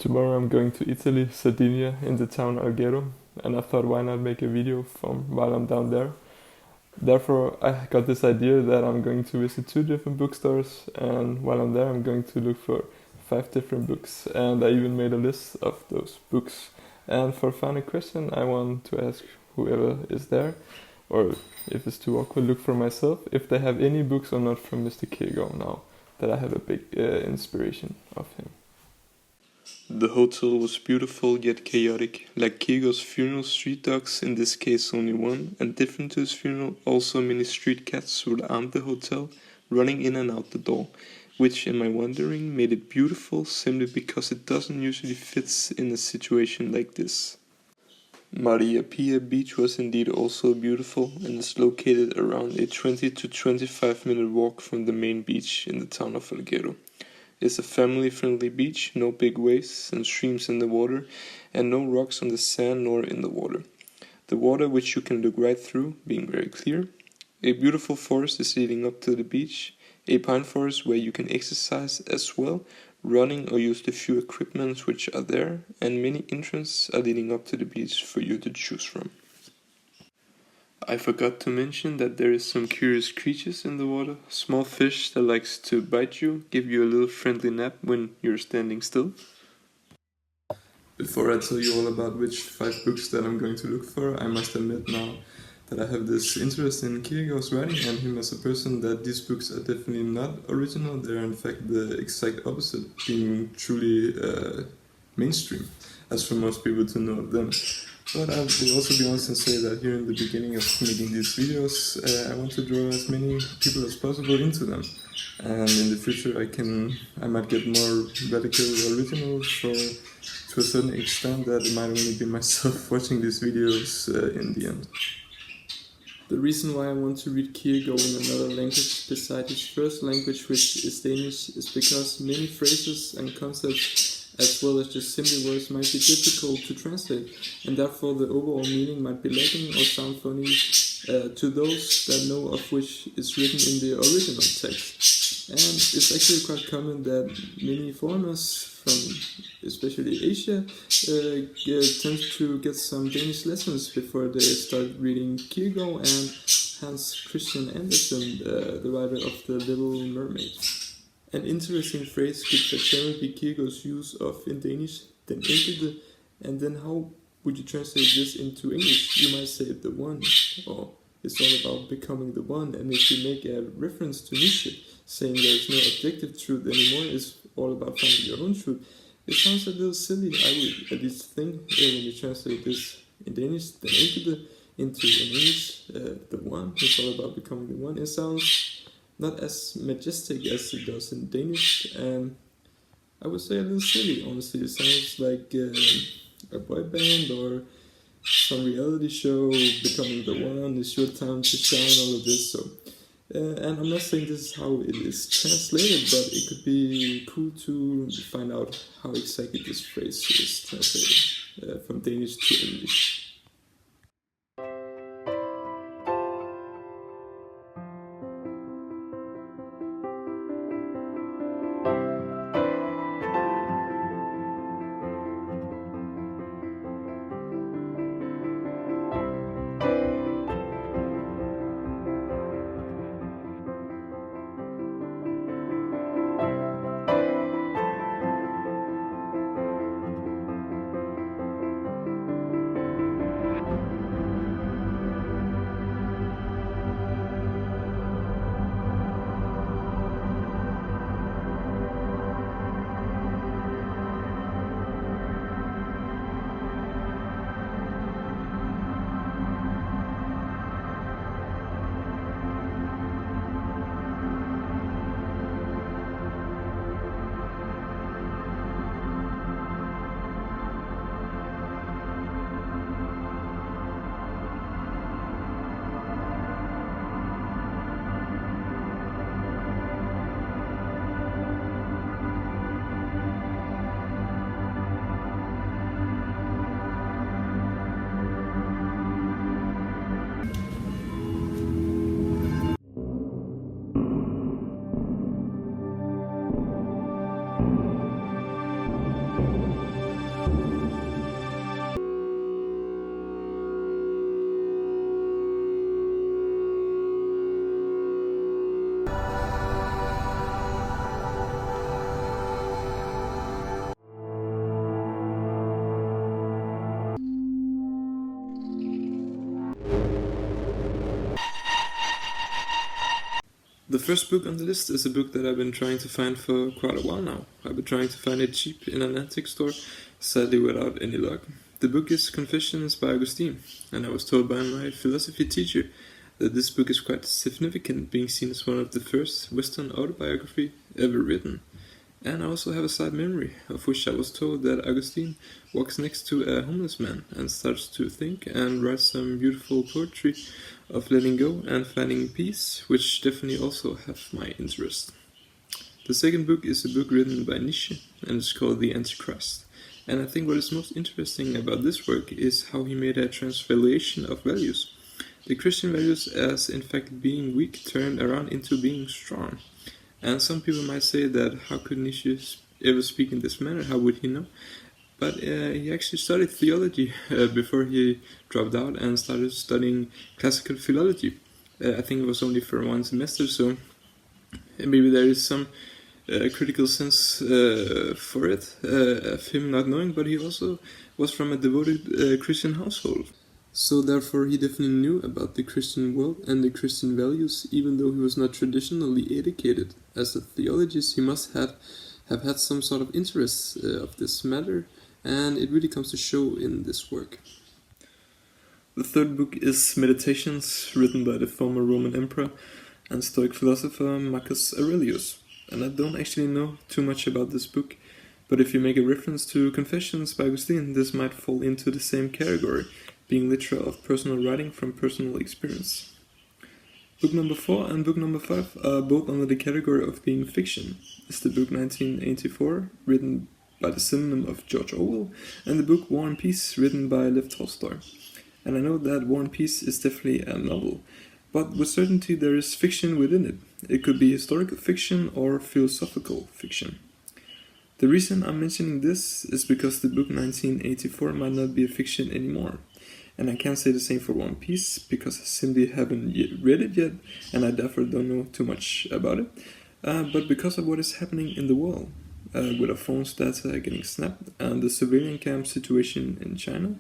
Tomorrow I'm going to Italy, Sardinia, in the town Alghero, and I thought why not make a video from while I'm down there. Therefore, I got this idea that I'm going to visit 2 different bookstores, and while I'm there, I'm going to look for 5 different books, and I even made a list of those books. And for a final question, I want to ask whoever is there, or if it's too awkward, look for myself, if they have any books or not from Mr. Kierkegaard now, that I have a big inspiration of him. The hotel was beautiful yet chaotic, like Kierkegaard's funeral. Street dogs, in this case only one, and different to his funeral, also many street cats would arm the hotel, running in and out the door, which in my wondering made it beautiful simply because it doesn't usually fit in a situation like this. Maria Pia Beach was indeed also beautiful and is located around a 20 to 25 minute walk from the main beach in the town of Alghero. It's a family-friendly beach, no big waves and streams in the water, and no rocks on the sand nor in the water. The water, which you can look right through, being very clear. A beautiful forest is leading up to the beach, a pine forest where you can exercise as well, running or use the few equipments which are there, and many entrances are leading up to the beach for you to choose from. I forgot to mention that there is some curious creatures in the water, small fish that likes to bite you, give you a little friendly nap when you're standing still. Before I tell you all about which 5 books that I'm going to look for, I must admit now that I have this interest in Kierkegaard's writing and him as a person that these books are definitely not original. They're in fact the exact opposite, being truly mainstream, as for most people to know of them. But I will also be honest and say that here in the beginning of making these videos, I want to draw as many people as possible into them. And in the future I might get more radical originals, or to a certain extent that it might only be myself watching these videos in the end. The reason why I want to read Kierkegaard in another language besides his first language, which is Danish, is because many phrases and concepts as well as just simple words might be difficult to translate, and therefore the overall meaning might be lacking or sound funny to those that know of which is written in the original text. And it's actually quite common that many foreigners from especially Asia tend to get some Danish lessons before they start reading Kierkegaard and Hans Christian Andersen, the writer of The Little Mermaid. An interesting phrase could for example be Kierkegaard's use of in Danish, den enkelte, and then how would you translate this into English? You might say the one, or it's all about becoming the one, and if you make a reference to Nietzsche, saying there's no objective truth anymore, it's all about finding your own truth, it sounds a little silly, I would at least think, when you translate this in Danish, den enkelte, into in English, the one, it's all about becoming the one. It sounds not as majestic as it does in Danish, and I would say a little silly, honestly. It sounds like a boy band or some reality show, becoming the one, it's your time to shine, all of this. So, and I'm not saying this is how it is translated, but it could be cool to find out how exactly this phrase is translated from Danish to English. The first book on the list is a book that I've been trying to find for quite a while now. I've been trying to find it cheap in an antique store, sadly without any luck. The book is Confessions by Augustine, and I was told by my philosophy teacher that this book is quite significant, being seen as one of the first Western autobiography ever written. And I also have a side memory, of which I was told that Augustine walks next to a homeless man and starts to think and writes some beautiful poetry of letting go and finding peace, which definitely also have my interest. The second book is a book written by Nietzsche, and it's called The Antichrist. And I think what is most interesting about this work is how he made a transvaluation of values. The Christian values as in fact being weak turned around into being strong. And some people might say that how could Nietzsche ever speak in this manner, how would he know? But he actually studied theology before he dropped out and started studying classical philology. I think it was only for one semester, so maybe there is some critical sense for it, of him not knowing, but he also was from a devoted Christian household. So therefore he definitely knew about the Christian world and the Christian values, even though he was not traditionally educated. As a theologist, he must have had some sort of interest of this matter, and it really comes to show in this work. The third book is Meditations, written by the former Roman emperor and Stoic philosopher Marcus Aurelius. And I don't actually know too much about this book, but if you make a reference to Confessions by Augustine, this might fall into the same category, being literal of personal writing from personal experience. Book number 4 and book number 5 are both under the category of being fiction. It's the book 1984, written by the synonym of George Orwell, and the book War and Peace, written by Lev Tolstoy. And I know that War and Peace is definitely a novel, but with certainty there is fiction within it. It could be historical fiction or philosophical fiction. The reason I'm mentioning this is because the book 1984 might not be a fiction anymore. And I can't say the same for One Piece, because I simply haven't read it yet, and I therefore don't know too much about it. But because of what is happening in the world, with our phone's data getting snapped, and the civilian camp situation in China,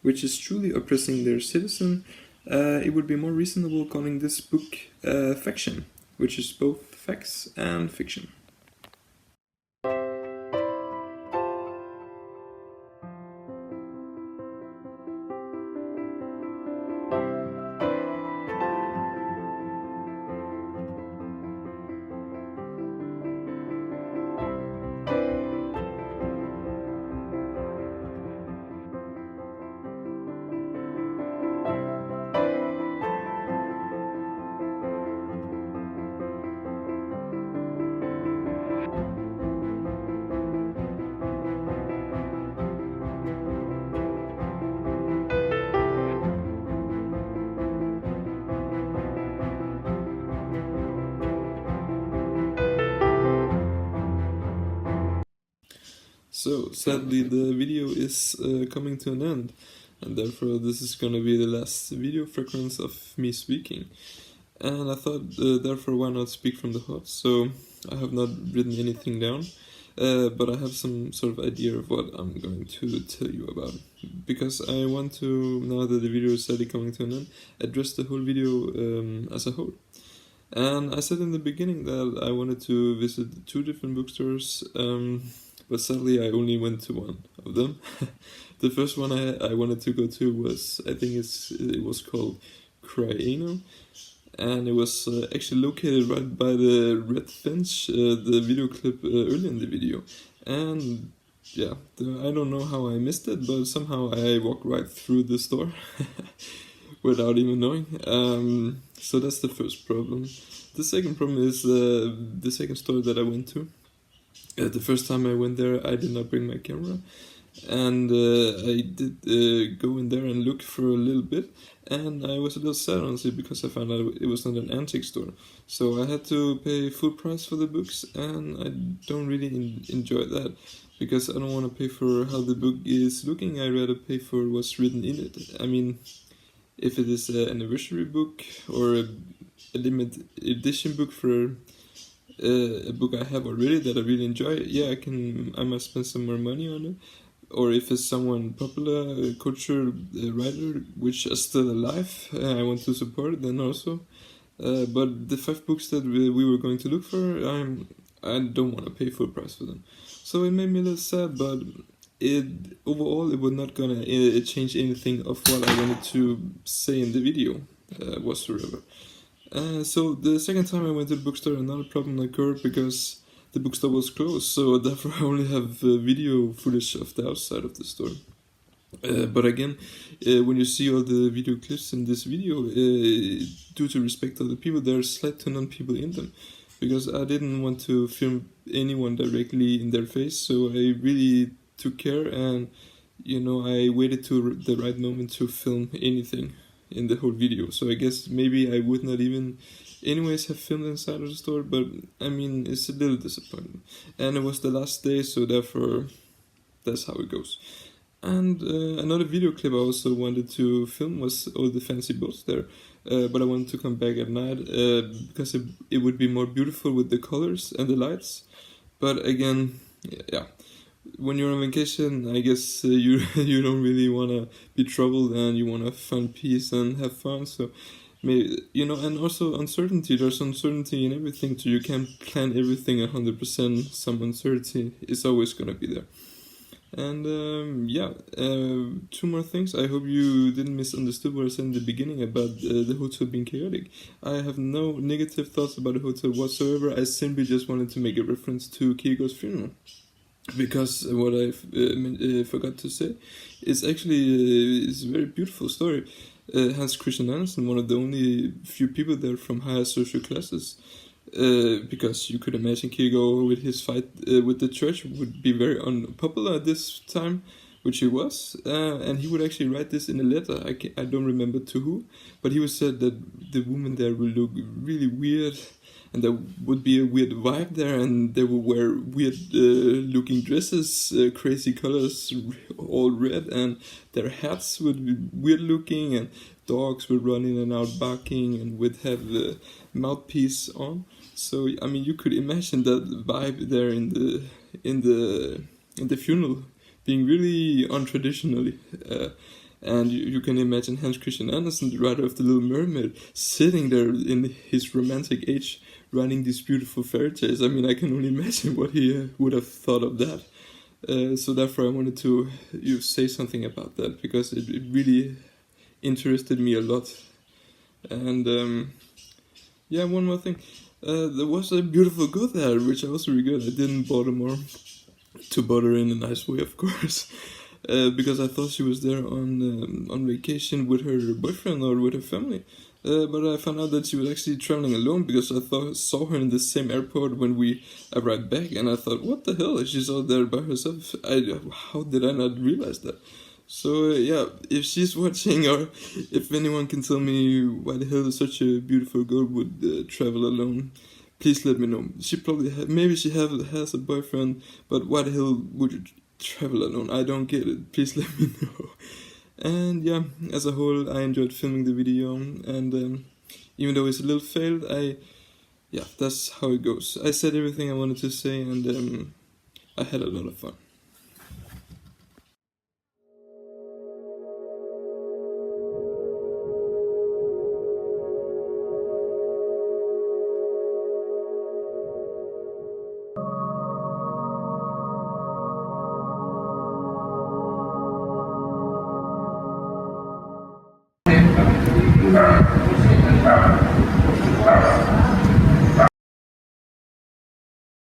which is truly oppressing their citizens, it would be more reasonable calling this book fiction, which is both facts and fiction. So, sadly the video is coming to an end, and therefore this is gonna be the last video frequency of me speaking. And I thought, therefore, why not speak from the heart? So, I have not written anything down, but I have some sort of idea of what I'm going to tell you about. Because I want to, now that the video is sadly coming to an end, address the whole video as a whole. And I said in the beginning that I wanted to visit 2 different bookstores, but sadly I only went to one of them. The first one I wanted to go to was, I think it was called Cryano, and it was actually located right by the red fence, the video clip early in the video. And yeah, I don't know how I missed it, but somehow I walked right through the store without even knowing. So that's the first problem. The second problem is the second store that I went to. The first time I went there, I did not bring my camera, and I did go in there and look for a little bit, and I was a little sad honestly because I found out it was not an antique store. So I had to pay full price for the books, and I don't really enjoy that, because I don't want to pay for how the book is looking. I'd rather pay for what's written in it. I mean, if it is an anniversary book or a limited edition book for a book I have already that I really enjoy, yeah, I might spend some more money on it. Or if it's someone popular, a cultural writer which is still alive, I want to support, then also But the 5 books that we were going to look for, I don't want to pay full price for them. So it made me a little sad, but overall it was not gonna change anything of what I wanted to say in the video whatsoever. So the second time I went to the bookstore, another problem occurred because the bookstore was closed, so therefore I only have video footage of the outside of the store. But again, when you see all the video clips in this video, due to respect of the people, there are slight non-people in them, because I didn't want to film anyone directly in their face, so I really took care, and I waited to the right moment to film anything in the whole video. So I guess maybe I would not even anyways have filmed inside of the store, but I mean, it's a little disappointing. And it was the last day, so therefore that's how it goes. And another video clip I also wanted to film was all the fancy boats there, but I wanted to come back at night because it would be more beautiful with the colors and the lights. But again, yeah, when you're on vacation, I guess you don't really want to be troubled, and you want to have fun, peace, and have fun. So maybe, and also uncertainty. There's uncertainty in everything, so you can't plan everything 100%. Some uncertainty is always gonna be there. And 2 more things. I hope you didn't misunderstand what I said in the beginning about the hotel being chaotic. I have no negative thoughts about the hotel whatsoever. I simply just wanted to make a reference to Kierkegaard's funeral, because what I forgot to say is actually it's a very beautiful story. Hans Christian Andersen, one of the only few people there from higher social classes, because you could imagine Kierkegaard with his fight with the church would be very unpopular at this time, which he was, and he would actually write this in a letter. I don't remember to who, but he would said that the women there would look really weird, and there would be a weird vibe there, and they would wear weird looking dresses, crazy colors, all red, and their hats would be weird looking, and dogs would run in and out barking and would have the mouthpiece on. So I mean, you could imagine that vibe there in the funeral being really untraditionally. And you can imagine Hans Christian Andersen, the writer of The Little Mermaid, sitting there in his romantic age, writing these beautiful fairy tales. I mean, I can only imagine what he would have thought of that. So therefore I wanted to say something about that, because it really interested me a lot. And one more thing. There was a beautiful girl there, which I also regret. I didn't bother more to bother in a nice way, of course. Because I thought she was there on vacation with her boyfriend or with her family. But I found out that she was actually traveling alone, because I saw her in the same airport when we arrived back, and I thought, what the hell, she's out there by herself? How did I not realize that? So if she's watching, or if anyone can tell me why the hell such a beautiful girl would travel alone, please let me know. She probably maybe she has a boyfriend, but why the hell would you travel alone? I don't get it. Please let me know. And as a whole, I enjoyed filming the video, and even though it's a little failed, that's how it goes. I said everything I wanted to say, and I had a lot of fun.